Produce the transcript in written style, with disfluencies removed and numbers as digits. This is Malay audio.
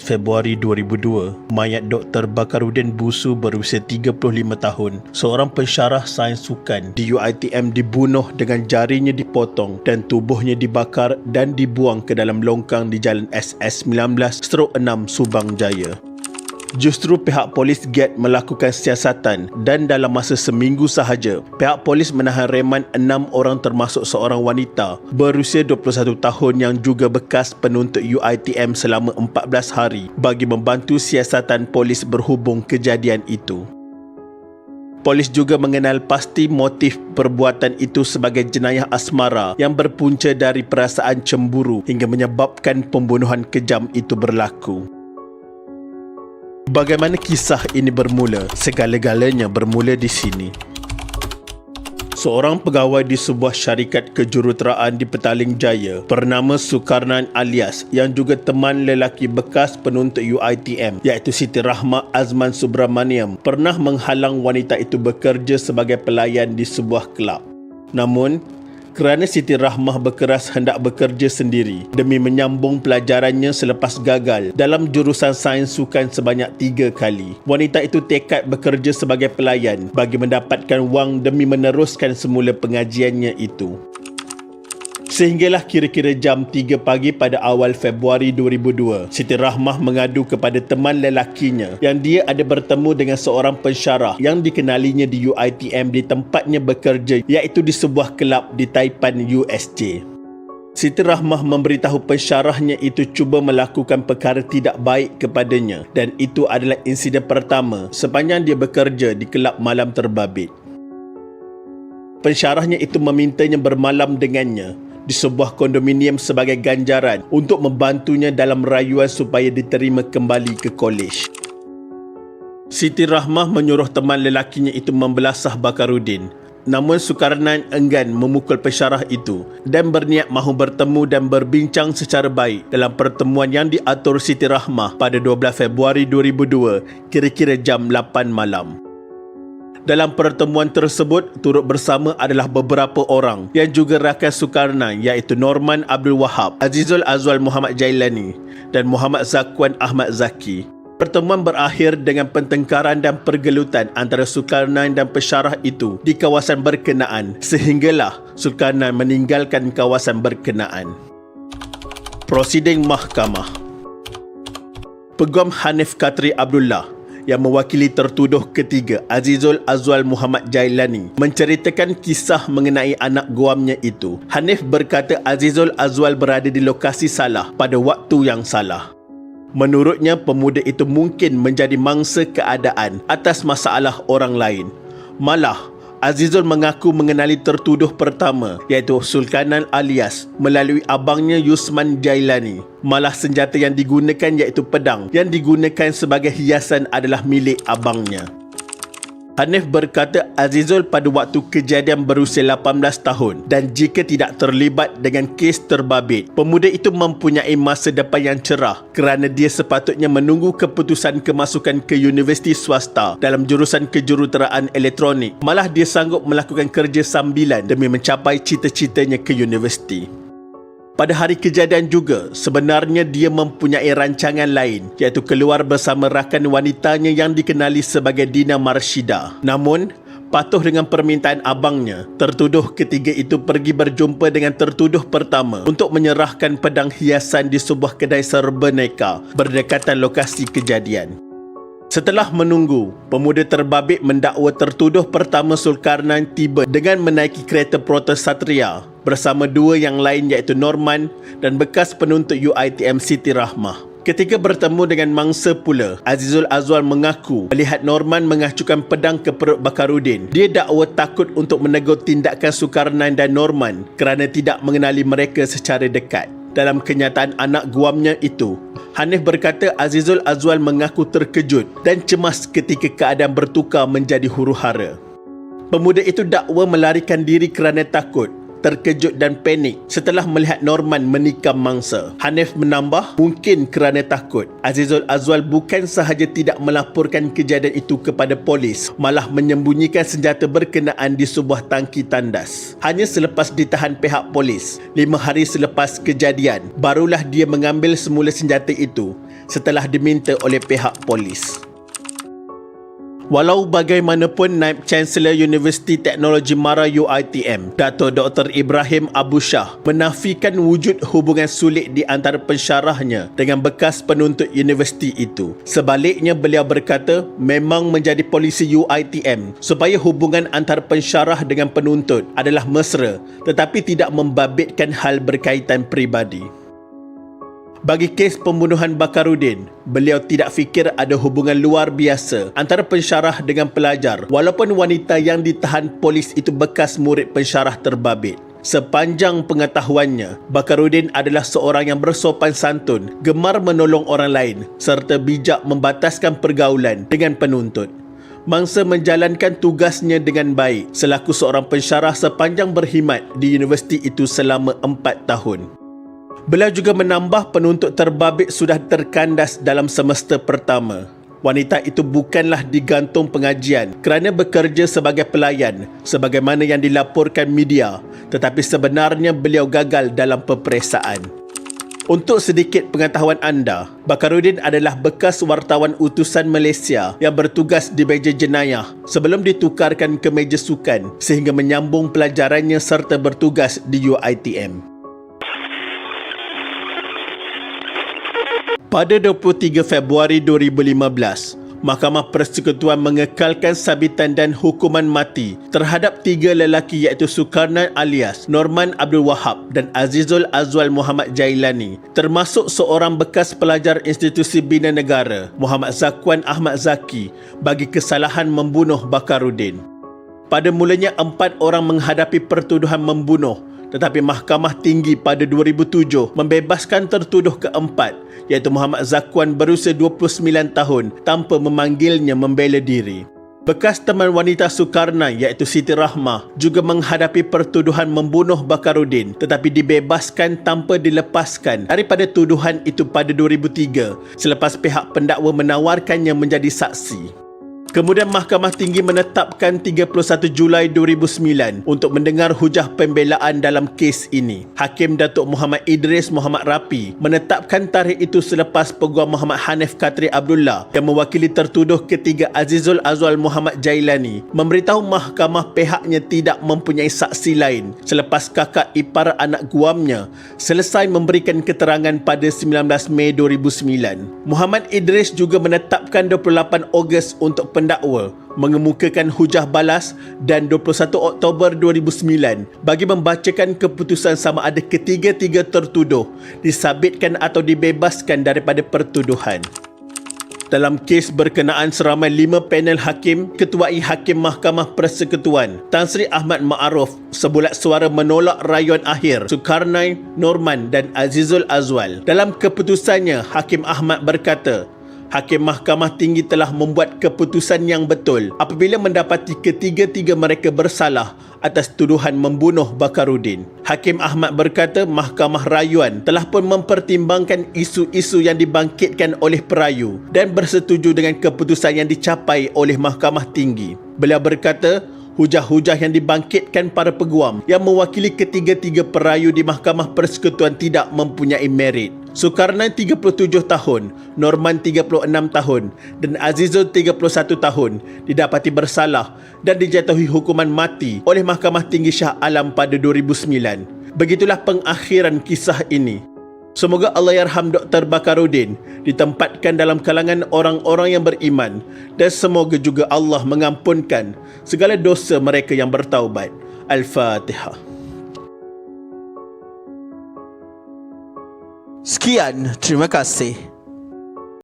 Februari 2002, mayat Dr. Bakarudin Busu berusia 35 tahun, seorang pensyarah sains sukan di UiTM dibunuh dengan jarinya dipotong dan tubuhnya dibakar dan dibuang ke dalam longkang di Jalan SS19/6 Subang Jaya. Justru pihak polis giat melakukan siasatan dan dalam masa seminggu sahaja, pihak polis menahan reman 6 orang termasuk seorang wanita berusia 21 tahun yang juga bekas penuntut UiTM selama 14 hari bagi membantu siasatan polis berhubung kejadian itu. Polis juga mengenal pasti motif perbuatan itu sebagai jenayah asmara yang berpunca dari perasaan cemburu hingga menyebabkan pembunuhan kejam itu berlaku. Bagaimana kisah ini bermula? Segala-galanya bermula di sini. Seorang pegawai di sebuah syarikat kejuruteraan di Petaling Jaya bernama Sukarnan alias yang juga teman lelaki bekas penuntut UiTM iaitu Siti Rahmah Azman Subramaniam pernah menghalang wanita itu bekerja sebagai pelayan di sebuah kelab. Namun, kerana Siti Rahmah berkeras hendak bekerja sendiri demi menyambung pelajarannya selepas gagal dalam jurusan sains sukan sebanyak 3 kali, wanita itu tekad bekerja sebagai pelayan bagi mendapatkan wang demi meneruskan semula pengajiannya itu. Sehinggalah kira-kira jam 3 pagi pada awal Februari 2002, Siti Rahmah mengadu kepada teman lelakinya yang dia ada bertemu dengan seorang pensyarah yang dikenalinya di UiTM di tempatnya bekerja iaitu di sebuah kelab di Taipan, USJ. Siti Rahmah memberitahu pensyarahnya itu cuba melakukan perkara tidak baik kepadanya dan itu adalah insiden pertama sepanjang dia bekerja di kelab malam terbabit. Pensyarahnya itu memintanya bermalam dengannya di sebuah kondominium sebagai ganjaran untuk membantunya dalam rayuan supaya diterima kembali ke kolej. Siti Rahmah menyuruh teman lelakinya itu membelasah Bakarudin. Namun Sukarnan enggan memukul pensyarah itu dan berniat mahu bertemu dan berbincang secara baik dalam pertemuan yang diatur Siti Rahmah pada 12 Februari 2002 kira-kira jam 8 malam. Dalam pertemuan tersebut, turut bersama adalah beberapa orang yang juga rakan Sukarnan iaitu Norman Abdul Wahab, Azizul Azwal Muhammad Jailani dan Muhammad Zakwan Ahmad Zaki. Pertemuan berakhir dengan pertengkaran dan pergelutan antara Sukarnan dan pensyarah itu di kawasan berkenaan sehinggalah Sukarnan meninggalkan kawasan berkenaan. Prosiding Mahkamah. Peguam Hanif Katri Abdullah yang mewakili tertuduh ketiga Azizul Azwal Muhammad Jailani menceritakan kisah mengenai anak guamnya itu. Hanif berkata Azizul Azwal berada di lokasi salah pada waktu yang salah. Menurutnya, pemuda itu mungkin menjadi mangsa keadaan atas masalah orang lain. Malah, Azizul mengaku mengenali tertuduh pertama iaitu Sulkanan alias melalui abangnya Yusman Jailani. Malah senjata yang digunakan iaitu pedang yang digunakan sebagai hiasan adalah milik abangnya. Hanif berkata Azizul pada waktu kejadian berusia 18 tahun dan jika tidak terlibat dengan kes terbabit, pemuda itu mempunyai masa depan yang cerah kerana dia sepatutnya menunggu keputusan kemasukan ke universiti swasta dalam jurusan kejuruteraan elektronik. Malah dia sanggup melakukan kerja sambilan demi mencapai cita-citanya ke universiti. Pada hari kejadian juga, sebenarnya dia mempunyai rancangan lain iaitu keluar bersama rakan wanitanya yang dikenali sebagai Dina Marshida. Namun, patuh dengan permintaan abangnya, tertuduh ketiga itu pergi berjumpa dengan tertuduh pertama untuk menyerahkan pedang hiasan di sebuah kedai serba neka berdekatan lokasi kejadian. Setelah menunggu, pemuda terbabit mendakwa tertuduh pertama Sulkarnan tiba dengan menaiki kereta Protos Satria bersama 2 yang lain iaitu Norman dan bekas penuntut UiTM Siti Rahmah. Ketika bertemu dengan mangsa pula, Azizul Azwal mengaku melihat Norman mengacukan pedang ke perut Bakarudin. Dia dakwa takut untuk menegur tindakan Sukarnan dan Norman kerana tidak mengenali mereka secara dekat. Dalam kenyataan anak guamnya itu, Hanif berkata Azizul Azwal mengaku terkejut dan cemas ketika keadaan bertukar menjadi huru-hara. Pemuda itu dakwa melarikan diri kerana takut, terkejut dan panik setelah melihat Norman menikam mangsa. Hanif menambah, mungkin kerana takut, Azizul Azwal bukan sahaja tidak melaporkan kejadian itu kepada polis, malah menyembunyikan senjata berkenaan di sebuah tangki tandas. Hanya selepas ditahan pihak polis, 5 hari selepas kejadian, barulah dia mengambil semula senjata itu setelah diminta oleh pihak polis. Walau bagaimanapun, Naib Chancellor Universiti Teknologi Mara UiTM, Dato' Dr. Ibrahim Abu Shah, menafikan wujud hubungan sulit di antara pensyarahnya dengan bekas penuntut universiti itu. Sebaliknya, beliau berkata memang menjadi polisi UiTM supaya hubungan antara pensyarah dengan penuntut adalah mesra tetapi tidak membabitkan hal berkaitan peribadi. Bagi kes pembunuhan Bakarudin, beliau tidak fikir ada hubungan luar biasa antara pensyarah dengan pelajar walaupun wanita yang ditahan polis itu bekas murid pensyarah terbabit. Sepanjang pengetahuannya, Bakarudin adalah seorang yang bersopan santun, gemar menolong orang lain serta bijak membataskan pergaulan dengan penuntut. Mangsa menjalankan tugasnya dengan baik selaku seorang pensyarah sepanjang berkhidmat di universiti itu selama 4 tahun. Beliau juga menambah penuntut terbabit sudah terkandas dalam semester pertama. Wanita itu bukanlah digantung pengajian kerana bekerja sebagai pelayan sebagaimana yang dilaporkan media, tetapi sebenarnya beliau gagal dalam peperiksaan. Untuk sedikit pengetahuan anda, Bakarudin adalah bekas wartawan utusan Malaysia yang bertugas di meja jenayah sebelum ditukarkan ke meja sukan sehingga menyambung pelajarannya serta bertugas di UiTM. Pada 23 Februari 2015, Mahkamah Persekutuan mengekalkan sabitan dan hukuman mati terhadap 3 lelaki iaitu Zulkarnain alias Norman Abdul Wahab dan Azizul Azwal Muhammad Jailani, termasuk seorang bekas pelajar institusi bina negara, Muhammad Zakwan Ahmad Zaki, bagi kesalahan membunuh Bakarudin. Pada mulanya 4 orang menghadapi pertuduhan membunuh, tetapi Mahkamah Tinggi pada 2007 membebaskan tertuduh keempat iaitu Muhammad Zakwan berusia 29 tahun tanpa memanggilnya membela diri. Bekas teman wanita Zulkarnain iaitu Siti Rahmah juga menghadapi pertuduhan membunuh Bakarudin tetapi dibebaskan tanpa dilepaskan daripada tuduhan itu pada 2003 selepas pihak pendakwa menawarkannya menjadi saksi. Kemudian Mahkamah Tinggi menetapkan 31 Julai 2009 untuk mendengar hujah pembelaan dalam kes ini. Hakim Datuk Muhammad Idris Muhammad Rapi menetapkan tarikh itu selepas Peguam Muhammad Hanif Katri Abdullah yang mewakili tertuduh ketiga Azizul Azwal Muhammad Jailani memberitahu mahkamah pihaknya tidak mempunyai saksi lain selepas kakak ipar anak guamnya selesai memberikan keterangan pada 19 Mei 2009. Muhammad Idris juga menetapkan 28 Ogos untuk pendakwa mengemukakan hujah balas dan 21 Oktober 2009 bagi membacakan keputusan sama ada ketiga-tiga tertuduh disabitkan atau dibebaskan daripada pertuduhan. Dalam kes berkenaan seramai 5 panel hakim ketuai Hakim Mahkamah Persekutuan Tan Sri Ahmad Ma'aruf sebulat suara menolak rayuan akhir Zulkarnain, Norman dan Azizul Azwal. Dalam keputusannya, Hakim Ahmad berkata, Hakim Mahkamah Tinggi telah membuat keputusan yang betul apabila mendapati ketiga-tiga mereka bersalah atas tuduhan membunuh Bakarudin. Hakim Ahmad berkata Mahkamah Rayuan telah pun mempertimbangkan isu-isu yang dibangkitkan oleh perayu dan bersetuju dengan keputusan yang dicapai oleh Mahkamah Tinggi. Beliau berkata, hujah-hujah yang dibangkitkan para peguam yang mewakili ketiga-tiga perayu di Mahkamah Persekutuan tidak mempunyai merit. Zulkarnain 37 tahun, Norman 36 tahun dan Azizul 31 tahun didapati bersalah dan dijatuhi hukuman mati oleh Mahkamah Tinggi Shah Alam pada 2009. Begitulah pengakhiran kisah ini. Semoga Allahyarham Dr. Bakarudin ditempatkan dalam kalangan orang-orang yang beriman dan semoga juga Allah mengampunkan segala dosa mereka yang bertaubat. Al-Fatihah. Sekian, terima kasih.